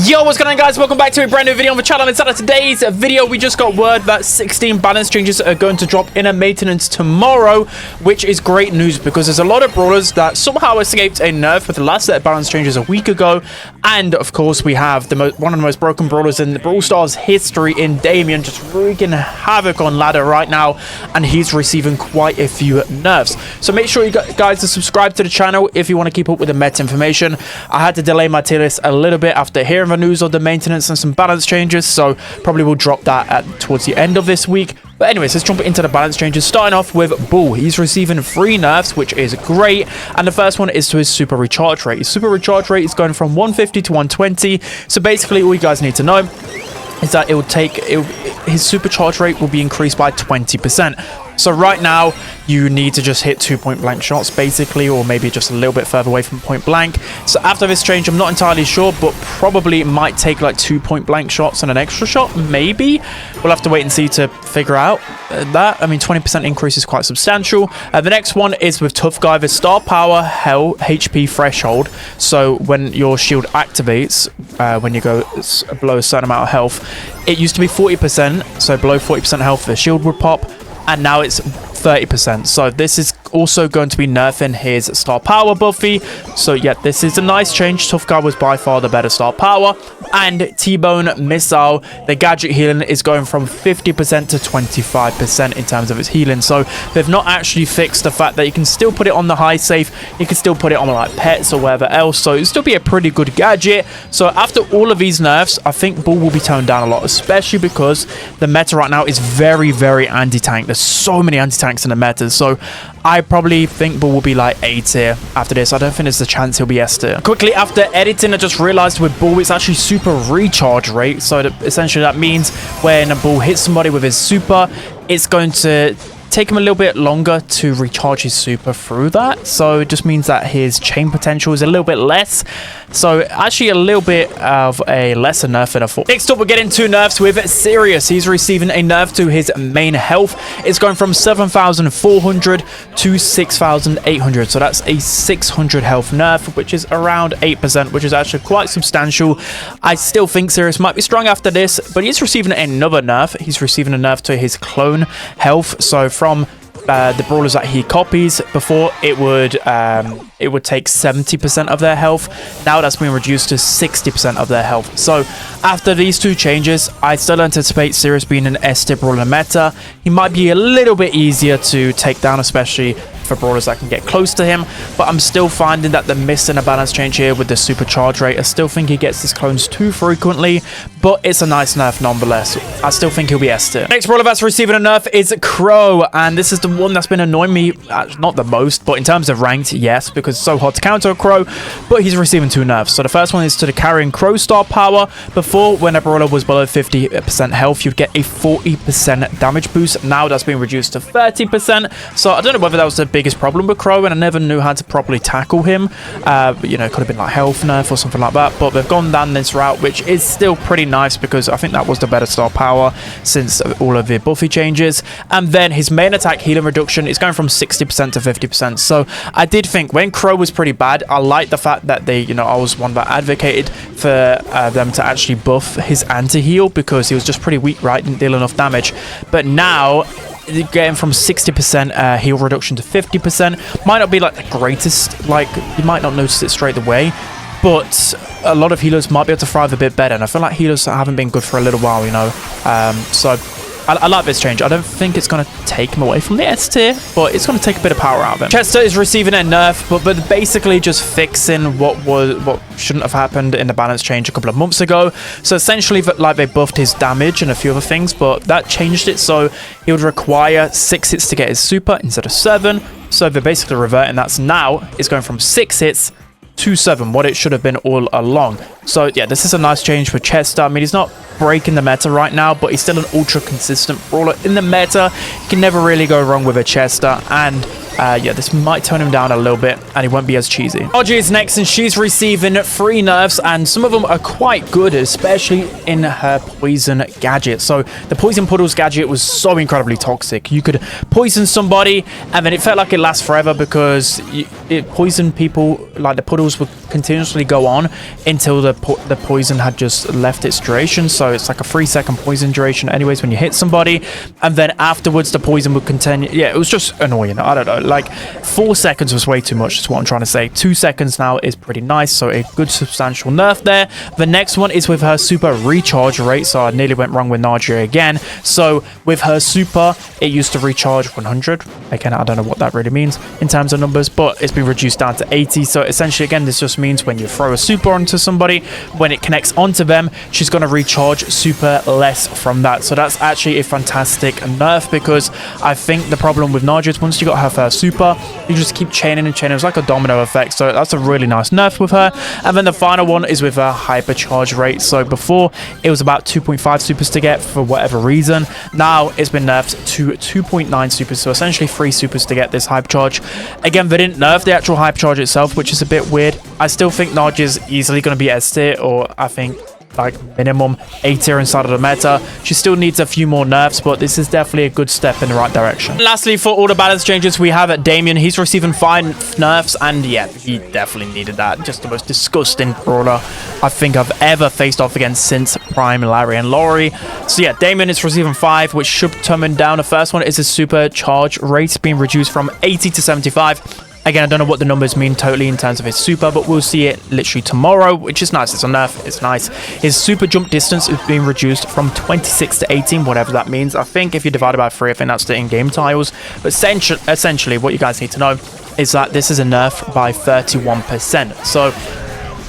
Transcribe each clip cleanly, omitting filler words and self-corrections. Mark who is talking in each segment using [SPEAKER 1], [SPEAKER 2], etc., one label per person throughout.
[SPEAKER 1] Yo, what's going on, guys? Welcome back to a brand new video on the channel. Inside of today's video, we just got word that 16 balance changes are going to drop in a maintenance tomorrow, which is great news because there's a lot of brawlers that somehow escaped a nerf with the last set of balance changes a week ago. And of course, we have one of the most broken brawlers in the Brawl Stars history in Damian, just wreaking havoc on ladder right now, and he's receiving quite a few nerfs. So make sure you guys are subscribed to the channel if you want to keep up with the meta information. I had to delay my tier list a little bit after hearing the news of the maintenance and some balance changes, so probably will drop that towards the end of this week. But anyways, let's jump into the balance changes, starting off with Bull. He's receiving 3 nerfs, which is great, and the first one is to his super recharge rate. His super recharge rate is going from 150 to 120, so basically all you guys need to know is that his supercharge rate will be increased by 20%. So right now, you need to just hit 2 point blank shots, basically, or maybe just a little bit further away from point blank. So after this change, I'm not entirely sure, but probably it might take like 2 point blank shots and an extra shot, maybe. We'll have to wait and see to figure out that. I mean, 20% increase is quite substantial. The next one is with Tough Guy, the star power HP threshold. So when your shield activates, when you go below a certain amount of health, it used to be 40%, so below 40% health, the shield would pop. And now it's 30%. So this is also going to be nerfing his star power buffy. So yeah, this is a nice change. Tough Guy was by far the better star power. And T-Bone Missile, the gadget healing is going from 50% to 25% in terms of its healing. So they've not actually fixed the fact that you can still put it on the high safe. You can still put it on like pets or wherever else. So it'll still be a pretty good gadget. So after all of these nerfs, I think Bull will be toned down a lot, especially because the meta right now is very, very anti-tank. There's so many anti-tanks in the meta. So I probably think Bull will be like A tier after this. I don't think there's a chance he'll be S tier. Quickly after editing, I just realized with Bull, it's actually super recharge rate. So essentially that means when a Bull hits somebody with his super, it's going to take him a little bit longer to recharge his super through that. So it just means that his chain potential is a little bit less. So actually a little bit of a lesser nerf than I thought. Next up, we're getting 2 nerfs with Sirrus. He's receiving a nerf to his main health. It's going from 7,400 to 6,800. So that's a 600 health nerf, which is around 8%, which is actually quite substantial. I still think Sirrus might be strong after this, but he's receiving another nerf. He's receiving a nerf to his clone health. So from the brawlers that he copies, before it would take 70% of their health. Now that's been reduced to 60% of their health. So after these 2 changes, I still anticipate Sirrus being an S tier brawler meta. He might be a little bit easier to take down, especially for brawlers that can get close to him, but I'm still finding that they're missing a balance change here with the supercharge rate. I still think he gets his clones too frequently, but it's a nice nerf nonetheless. I still think he'll be S tier. Next brawler that's receiving a nerf is Crow, and this is the one that's been annoying me, not the most, but in terms of ranked, yes, because it's so hard to counter a Crow, but he's receiving 2 nerfs. So the first one is to the carrying Crow star power. Before, when a brawler was below 50% health, you'd get a 40% damage boost. Now that's been reduced to 30%. So I don't know whether that was the biggest problem with Crow, and I never knew how to properly tackle him. But, you know, it could have been like health nerf or something like that, but they've gone down this route, which is still pretty nice because I think that was the better star power since all of the buffy changes. And then his main attack healing reduction is going from 60% to 50%. So I did think when Crow was pretty bad, I liked the fact that they, you know, I was one that advocated for them to actually buff his anti-heal because he was just pretty weak, right? Didn't deal enough damage. But now getting from 60% heal reduction to 50% might not be like the greatest, like you might not notice it straight away, but a lot of healers might be able to thrive a bit better, and I feel like healers haven't been good for a little while, you know. So I like this change. I don't think it's going to take him away from the S tier, but it's going to take a bit of power out of him. Chester is receiving a nerf, but basically just fixing what shouldn't have happened in the balance change a couple of months ago. So essentially, like, they buffed his damage and a few other things, but that changed it. So he would require 6 hits to get his super instead of 7. So they're basically reverting that. So now it's going from 6 hits to 7, what it should have been all along. So yeah, this is a nice change for Chester. I mean, he's not breaking the meta right now, but he's still an ultra consistent brawler in the meta. You can never really go wrong with a Chester, and yeah, this might tone him down a little bit, and he won't be as cheesy. Audrey is next, and she's receiving 3 nerfs, and some of them are quite good, especially in her poison gadget. So the poison puddles gadget was so incredibly toxic. You could poison somebody, and then it felt like it lasts forever because it poisoned people. Like the puddles would continuously go on until the poison had just left its duration. So it's like a 3-second poison duration anyways when you hit somebody, and then afterwards the poison would continue. Yeah, it was just annoying. I don't know, like 4 seconds was way too much is what I'm trying to say. 2 seconds now is pretty nice, so a good substantial nerf there. The next one is with her super recharge rate. So I nearly went wrong with Nadia again. So with her super, it used to recharge 100. Again, I don't know what that really means in terms of numbers, but it's been reduced down to 80. So essentially, again, this just means when you throw a super onto somebody, when it connects onto them, she's going to recharge super less from that. So that's actually a fantastic nerf, because I think the problem with Nadia is once you got her first super, you just keep chaining and chaining. It's like a domino effect. So that's a really nice nerf with her. And then the final one is with her hypercharge rate. So before it was about 2.5 supers to get for whatever reason. Now it's been nerfed to 2.9 supers. So essentially 3 supers to get this hypercharge. Again, they didn't nerf the actual hypercharge itself, which is a bit weird. I still think Nadia's easily going to be S tier, or I think like minimum A tier inside of the meta. She still needs a few more nerfs, but this is definitely a good step in the right direction. And lastly, for all the balance changes, we have Damian. He's receiving 5 nerfs, and yeah, he definitely needed that. Just the most disgusting brawler I think I've ever faced off against since Prime, Larry, and Laurie. So yeah, Damian is receiving 5, which should tone him down. The first one is his super charge rate being reduced from 80 to 75. Again, I don't know what the numbers mean totally in terms of his super, but we'll see it literally tomorrow, which is nice. It's a nerf. It's nice. His super jump distance is being reduced from 26 to 18, whatever that means. I think if you divide it by 3, I think that's the in-game tiles. But essentially, what you guys need to know is that this is a nerf by 31%. So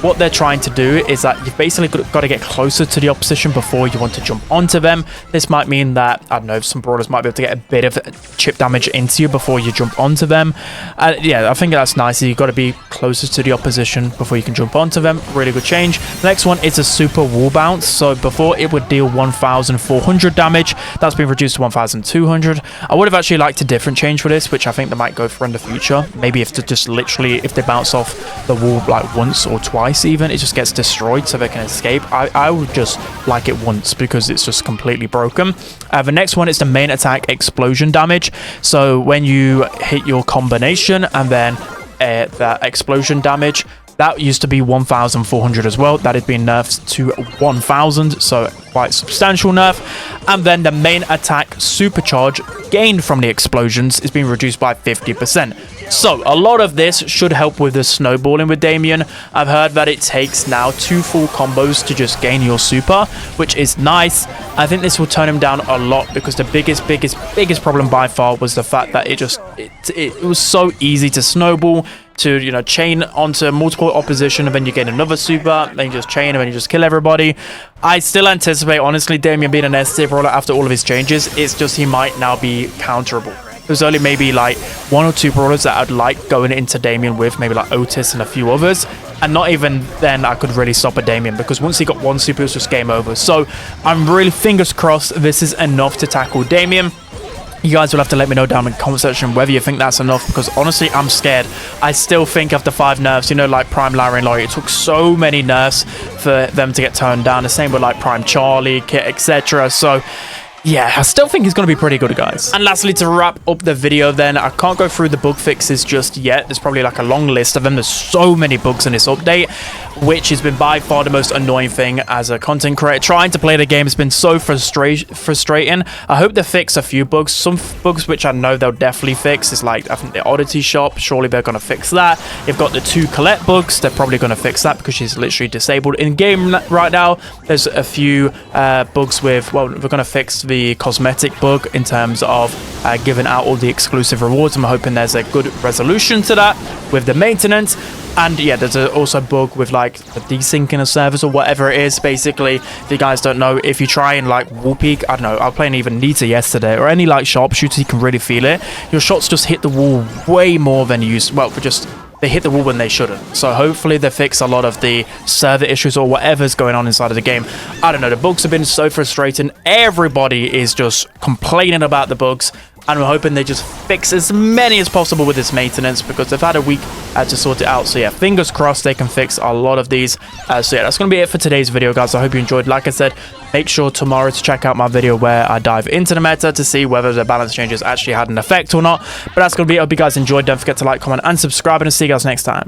[SPEAKER 1] what they're trying to do is that you've basically got to get closer to the opposition before you want to jump onto them. This might mean that, I don't know, some brawlers might be able to get a bit of chip damage into you before you jump onto them. Yeah, I think that's nice. You've got to be closer to the opposition before you can jump onto them. Really good change. The next one is a super wall bounce. So before it would deal 1,400 damage. That's been reduced to 1,200. I would have actually liked a different change for this, which I think they might go for in the future. Maybe if they just literally, if they bounce off the wall like once or twice, even it just gets destroyed so they can escape. I would just like it once because it's just completely broken. The next one is the main attack explosion damage. So when you hit your combination and then that explosion damage, that used to be 1,400 as well. That had been nerfed to 1,000, so quite substantial nerf. And then the main attack supercharge gained from the explosions is being reduced by 50%. So a lot of this should help with the snowballing with Damian. I've heard that it takes now 2 full combos to just gain your super, which is nice. I think this will turn him down a lot because the biggest problem by far was the fact that it was so easy to snowball, to, you know, chain onto multiple opposition, and then you gain another super, then you just chain, and then you just kill everybody. I still anticipate, honestly, Damian being an S tier brawler after all of his changes. It's just he might now be counterable. There's only maybe like 1 or 2 brawlers that I'd like going into Damian with, maybe like Otis and a few others. And not even then I could really stop a Damian, because once he got 1 super, it's just game over. So I'm really fingers crossed this is enough to tackle Damian. You guys will have to let me know down in the comment section whether you think that's enough, because honestly, I'm scared. I still think after 5 nerfs, you know, like Prime, Larry, and Laurie, it took so many nerfs for them to get toned down. The same with like Prime Charlie, Kit, etc. So yeah, I still think he's going to be pretty good, guys. And lastly, to wrap up the video then, I can't go through the bug fixes just yet. There's probably like a long list of them. There's so many bugs in this update, which has been by far the most annoying thing as a content creator. Trying to play the game has been so frustrating. I hope they fix a few bugs. Some bugs which I know they'll definitely fix is like, I think the oddity shop, surely they're going to fix that. You've got the 2 Colette bugs. They're probably going to fix that because she's literally disabled in game right now. There's a few bugs with, well, we're going to fix the cosmetic bug in terms of giving out all the exclusive rewards. I'm hoping there's a good resolution to that with the maintenance. And yeah, there's also a bug with like the desyncing of servers or whatever it is. Basically, if you guys don't know, if you try and like wall peek, I don't know, I was playing even Nita yesterday, or any like sharpshooter, you can really feel it. Your shots just hit the wall way more than you used, well, they hit the wall when they shouldn't. So hopefully they fix a lot of the server issues or whatever's going on inside of the game. I don't know, the bugs have been so frustrating. Everybody is just complaining about the bugs. and we're hoping they just fix as many as possible with this maintenance, because they've had a week to sort it out. So yeah, fingers crossed they can fix a lot of these. So yeah, that's going to be it for today's video, guys. I hope you enjoyed. Like I said, make sure tomorrow to check out my video where I dive into the meta to see whether the balance changes actually had an effect or not. But that's going to be it. I hope you guys enjoyed. Don't forget to like, comment, and subscribe, and I'll see you guys next time.